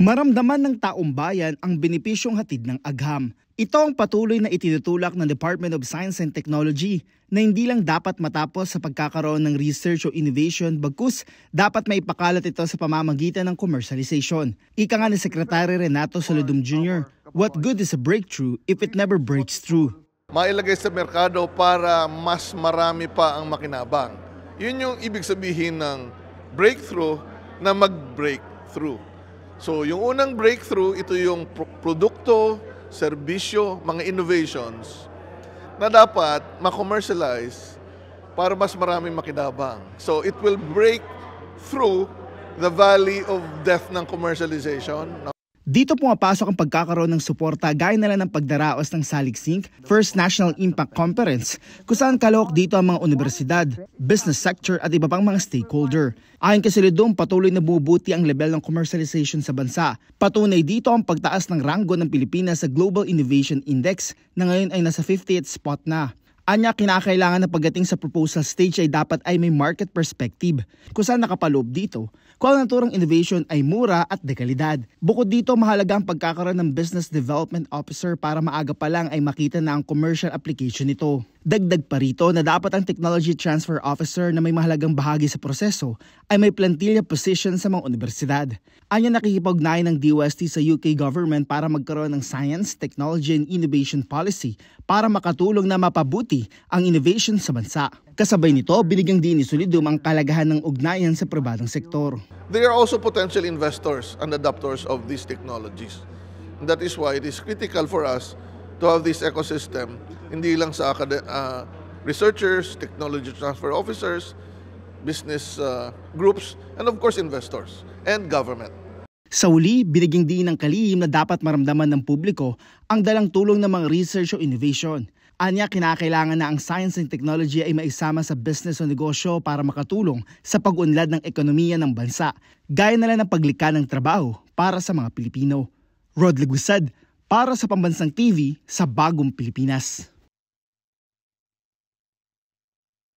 Maramdaman ng taong bayan ang benepisyong hatid ng agham. Ito ang patuloy na itinutulak ng Department of Science and Technology na hindi lang dapat matapos sa pagkakaroon ng research o innovation bagkus dapat maipakalat ito sa pamamagitan ng commercialization. Ika nga ni Secretary Renato Saludum Jr., what good is a breakthrough if it never breaks through? Mailagay sa merkado para mas marami pa ang makinabang. Yun yung ibig sabihin ng breakthrough na mag-breakthrough. So yung unang breakthrough, ito yung produkto, serbisyo, mga innovations na dapat ma-commercialize para mas maraming makinabang. So it will break through the valley of death ng commercialization. Dito pumapasok ang pagkakaroon ng suporta gaya na lang ng pagdaraos ng SALIC-SINC First National Impact Conference kung saan kalahok dito ang mga universidad, business sector at iba pang mga stakeholder. Ayon kay Saludum, patuloy na bumubuti ang level ng commercialization sa bansa. Patunay dito ang pagtaas ng ranggo ng Pilipinas sa Global Innovation Index na ngayon ay nasa 50th spot na. Anya, kinakailangan na pagdating sa proposal stage ay dapat ay may market perspective kung saan nakapaloob dito kung ang naturang innovation ay mura at dekalidad. Bukod dito, mahalaga ang pagkakaroon ng Business Development Officer para maaga pa lang ay makita na ang commercial application nito. Dagdag pa rito na dapat ang Technology Transfer Officer na may mahalagang bahagi sa proseso ay may plantilla position sa mga universidad. Anya, nakikipag-ugnayan ng DOST sa UK government para magkaroon ng Science, Technology and Innovation Policy para makatulong na mapabuti ang innovation sa bansa. Kasabay nito, binigyang din ni Saludum ang kalagahan ng ugnayan sa pribadong sektor. They are also potential investors and adopters of these technologies. And that is why it is critical for us to have this ecosystem, hindi lang sa researchers, technology transfer officers, business groups, and of course investors and government. Sa uli, binigyang din ng kalihim na dapat maramdaman ng publiko ang dalang tulong ng mga research o innovation. Anya, kinakailangan na ang science and technology ay maisama sa business o negosyo para makatulong sa pag-unlad ng ekonomiya ng bansa, gaya na lang ng paglikha ng trabaho para sa mga Pilipino. Rod Legusad, para sa Pambansang TV sa Bagong Pilipinas.